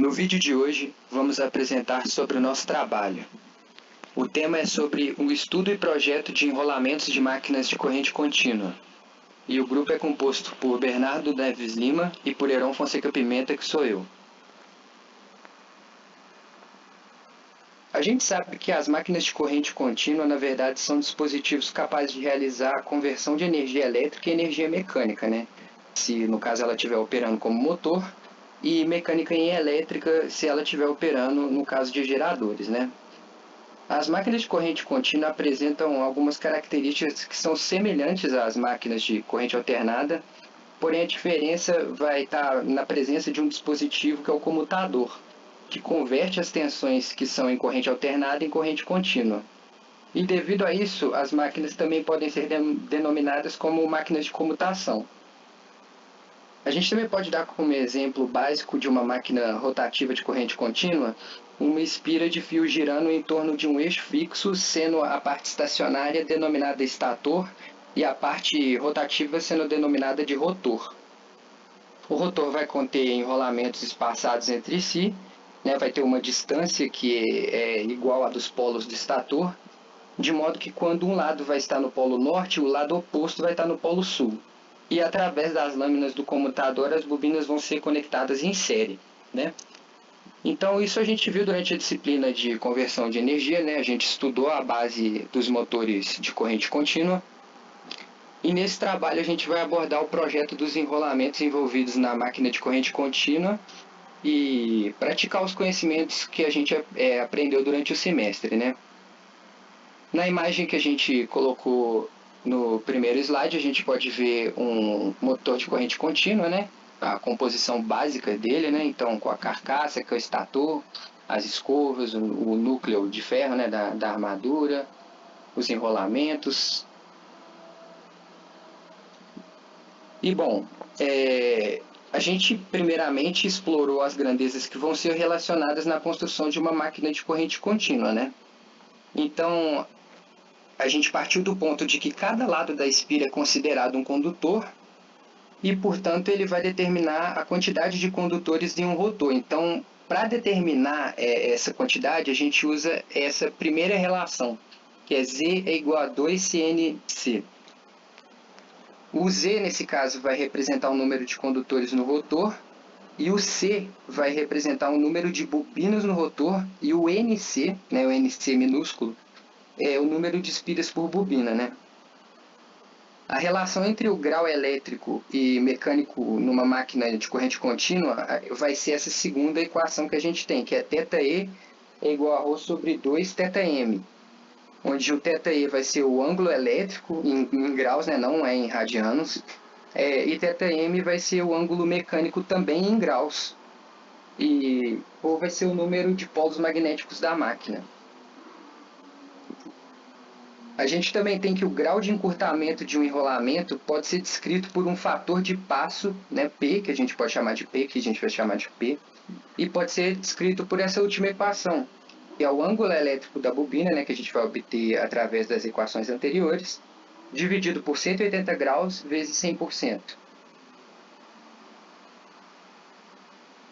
No vídeo de hoje, vamos apresentar sobre o nosso trabalho. O tema é sobre o estudo e projeto de enrolamentos de máquinas de corrente contínua. E o grupo é composto por Bernardo Neves Lima e por Heron Fonseca Pimenta, que sou eu. A gente sabe que as máquinas de corrente contínua, na verdade, são dispositivos capazes de realizar a conversão de energia elétrica em energia mecânica, né? Se, no caso, ela estiver operando como motor, e mecânica em elétrica, se ela estiver operando no caso de geradores, né? As máquinas de corrente contínua apresentam algumas características que são semelhantes às máquinas de corrente alternada, porém a diferença vai estar na presença de um dispositivo que é o comutador, que converte as tensões que são em corrente alternada em corrente contínua. E devido a isso, as máquinas também podem ser denominadas como máquinas de comutação. A gente também pode dar como exemplo básico de uma máquina rotativa de corrente contínua uma espira de fio girando em torno de um eixo fixo, sendo a parte estacionária denominada estator e a parte rotativa sendo denominada de rotor. O rotor vai conter enrolamentos espaçados entre si, né, vai ter uma distância que é igual à dos polos do estator, de modo que quando um lado vai estar no polo norte, o lado oposto vai estar no polo sul. E através das lâminas do comutador as bobinas vão ser conectadas em série, né? Então isso a gente viu durante a disciplina de conversão de energia, né? A gente estudou a base dos motores de corrente contínua. E nesse trabalho a gente vai abordar o projeto dos enrolamentos envolvidos na máquina de corrente contínua e praticar os conhecimentos que a gente aprendeu durante o semestre, né? Na imagem que a gente colocou no primeiro slide, a gente pode ver um motor de corrente contínua, né? A composição básica dele, né? Então, com a carcaça, que é o estator, as escovas, o núcleo de ferro, né? da armadura, os enrolamentos. E, bom, a gente primeiramente explorou as grandezas que vão ser relacionadas na construção de uma máquina de corrente contínua, né? Então, a gente partiu do ponto de que cada lado da espira é considerado um condutor e, portanto, ele vai determinar a quantidade de condutores em um rotor. Então, para determinar essa quantidade, a gente usa essa primeira relação, que é Z é igual a 2CNC. O Z, nesse caso, vai representar o número de condutores no rotor, e o C vai representar o número de bobinas no rotor, e o NC, né, o NC minúsculo, é o número de espiras por bobina, né? A relação entre o grau elétrico e mecânico numa máquina de corrente contínua vai ser essa segunda equação que a gente tem, que é θE é igual a ρ sobre 2 θm, onde o θE vai ser o ângulo elétrico em graus, né? Não é em radianos, e θm vai ser o ângulo mecânico também em graus, e ρ vai ser o número de polos magnéticos da máquina. A gente também tem que o grau de encurtamento de um enrolamento pode ser descrito por um fator de passo, né, P, que a gente pode chamar de P, que a gente vai chamar de P, e pode ser descrito por essa última equação, que é o ângulo elétrico da bobina, né, que a gente vai obter através das equações anteriores, dividido por 180 graus vezes 100%.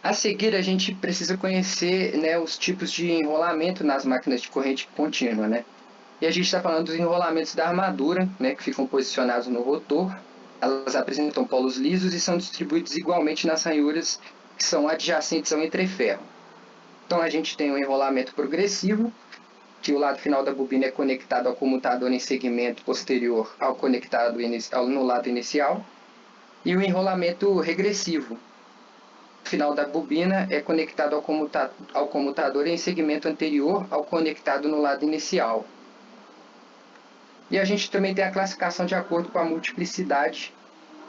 A seguir, a gente precisa conhecer, né, os tipos de enrolamento nas máquinas de corrente contínua, né? E a gente está falando dos enrolamentos da armadura, né, que ficam posicionados no rotor. Elas apresentam polos lisos e são distribuídos igualmente nas ranhuras que são adjacentes ao entreferro. Então a gente tem um enrolamento progressivo, que o lado final da bobina é conectado ao comutador em segmento posterior ao conectado no lado inicial, e o enrolamento regressivo. O final da bobina é conectado ao comutador em segmento anterior ao conectado no lado inicial. E a gente também tem a classificação de acordo com a multiplicidade,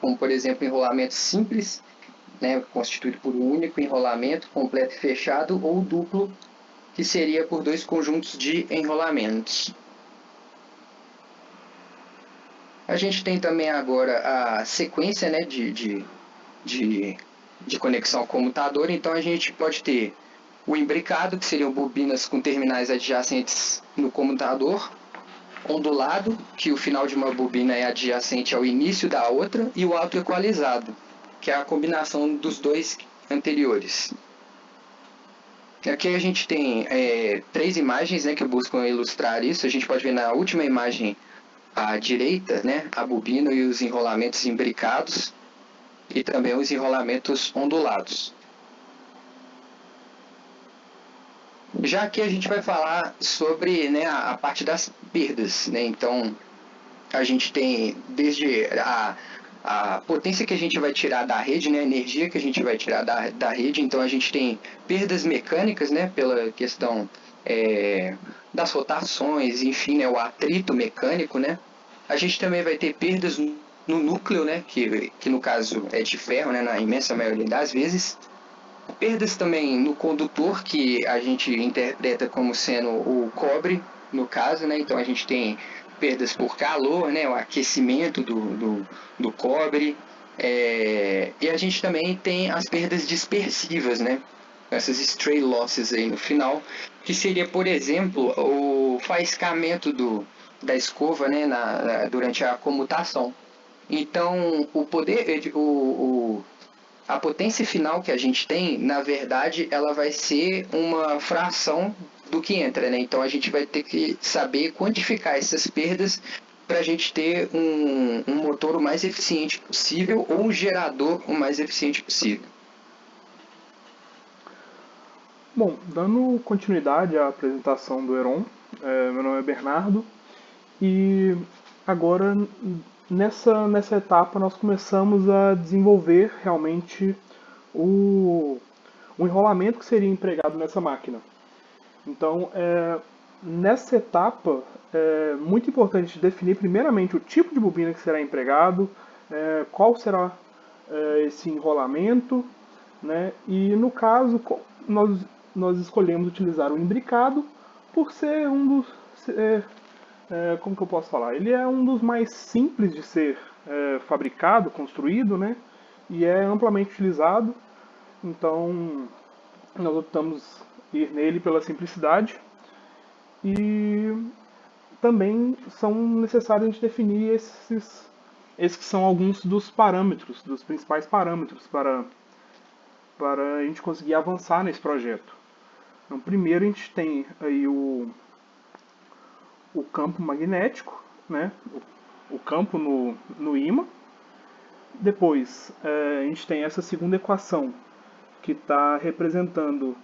como por exemplo enrolamento simples, né, constituído por um único enrolamento, completo e fechado, ou duplo, que seria por dois conjuntos de enrolamentos. A gente tem também agora a sequência, né, de conexão ao comutador, então a gente pode ter o imbricado, que seriam bobinas com terminais adjacentes no comutador, ondulado, que o final de uma bobina é adjacente ao início da outra, e o autoequalizado, que é a combinação dos dois anteriores. Aqui a gente tem três imagens, né, que buscam ilustrar isso. A gente pode ver na última imagem à direita, né, a bobina e os enrolamentos imbricados e também os enrolamentos ondulados. Já aqui a gente vai falar sobre, né, a parte das perdas, né? Então a gente tem desde a potência que a gente vai tirar da rede, né, a energia que a gente vai tirar da rede. Então a gente tem perdas mecânicas, né, pela questão das rotações, enfim, né, o atrito mecânico, né. A gente também vai ter perdas no núcleo, né, que no caso é de ferro, né, na imensa maioria das vezes. Perdas também no condutor, que a gente interpreta como sendo o cobre, no caso, né? Então a gente tem perdas por calor, né? O aquecimento do cobre. E a gente também tem as perdas dispersivas, né? Essas stray losses aí no final, que seria, por exemplo, o faiscamento da escova, né? Durante a comutação. Então, a potência final que a gente tem, na verdade, ela vai ser uma fração do que entra, né? Então a gente vai ter que saber quantificar essas perdas para a gente ter um motor o mais eficiente possível ou um gerador o mais eficiente possível. Bom, dando continuidade à apresentação do Heron, meu nome é Bernardo e agora nessa etapa nós começamos a desenvolver realmente o, o enrolamento que seria empregado nessa máquina. Então, nessa etapa, é muito importante definir primeiramente o tipo de bobina que será empregado, qual será esse enrolamento, né? E no caso, nós escolhemos utilizar o imbricado por ser um dos. Como que eu posso falar? Ele é um dos mais simples de ser fabricado, construído, né? E é amplamente utilizado. Então, nós optamos ir nele pela simplicidade. E também são necessários a gente definir esses que são alguns dos parâmetros, dos principais parâmetros para a gente conseguir avançar nesse projeto. Então, primeiro a gente tem aí o campo magnético, né? O campo no ímã. Depois a gente tem essa segunda equação que está representando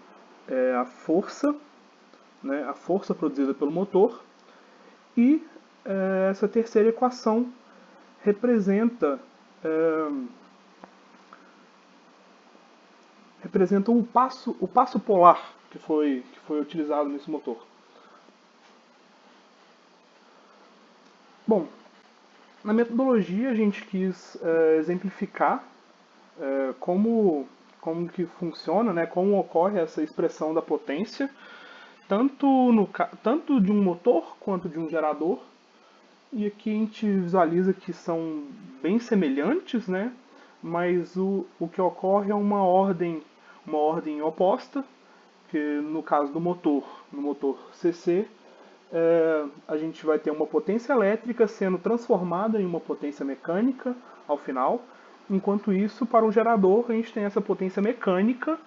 a força, né? A força produzida pelo motor. E essa terceira equação representa representa o passo polar que foi utilizado nesse motor. Bom, na metodologia a gente quis exemplificar como que funciona, né, como ocorre essa expressão da potência, tanto de um motor quanto de um gerador. E aqui a gente visualiza que são bem semelhantes, né, mas o que ocorre é uma ordem oposta, que no caso do motor, no motor CC, a gente vai ter uma potência elétrica sendo transformada em uma potência mecânica ao final. Enquanto isso, para um gerador, a gente tem essa potência mecânica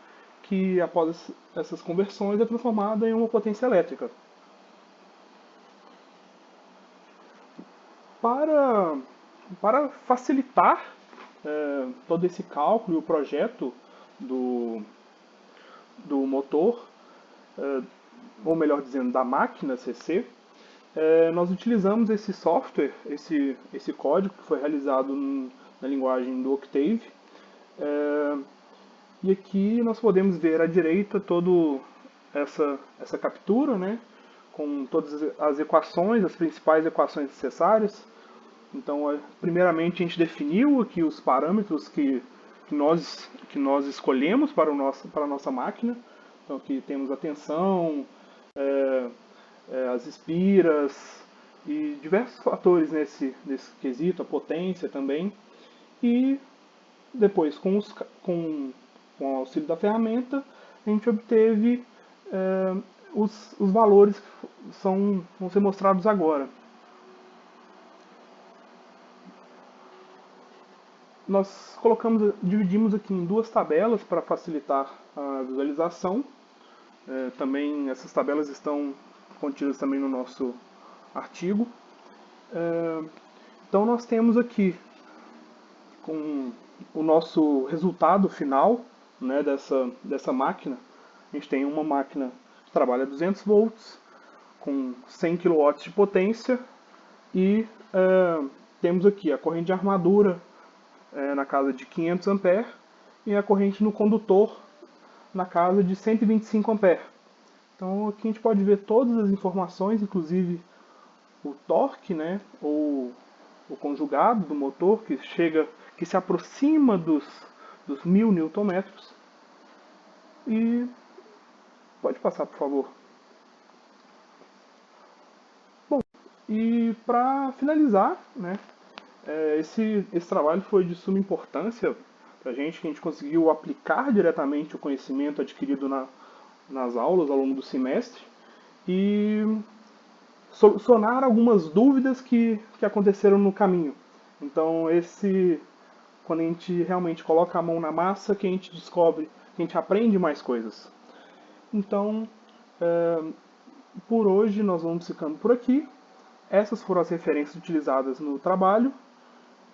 que, após essas conversões, é transformada em uma potência elétrica. Para, para facilitar todo esse cálculo e o projeto do, do motor, ou melhor dizendo, da máquina CC, nós utilizamos esse software, esse código que foi realizado na linguagem do Octave. E aqui nós podemos ver à direita toda essa captura, né, com todas as equações, as principais equações necessárias. Então, primeiramente, a gente definiu aqui os parâmetros que nós escolhemos para a nossa máquina. Então, aqui temos a tensão, as espiras e diversos fatores nesse quesito, a potência também. E depois, com o auxílio da ferramenta, a gente obteve os valores que vão ser mostrados agora. Dividimos aqui em duas tabelas para facilitar a visualização. Também essas tabelas estão contidas também no nosso artigo. Então nós temos aqui com o nosso resultado final, né, dessa máquina. A gente tem uma máquina que trabalha a 200 volts, com 100 kW de potência, e temos aqui a corrente de armadura na casa de 500 A e a corrente no condutor na casa de 125 A. Então aqui a gente pode ver todas as informações, inclusive o torque, né, ou o conjugado do motor, que se aproxima dos 1000 Nm. E pode passar, por favor. Bom, e para finalizar, né, esse trabalho foi de suma importância para a gente, que a gente conseguiu aplicar diretamente o conhecimento adquirido nas aulas ao longo do semestre e solucionar algumas dúvidas que aconteceram no caminho. Então, quando a gente realmente coloca a mão na massa, que a gente descobre, que a gente aprende mais coisas. Então, por hoje nós vamos ficando por aqui. Essas foram as referências utilizadas no trabalho.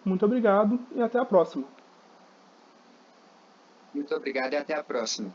Muito obrigado e até a próxima. Muito obrigado e até a próxima.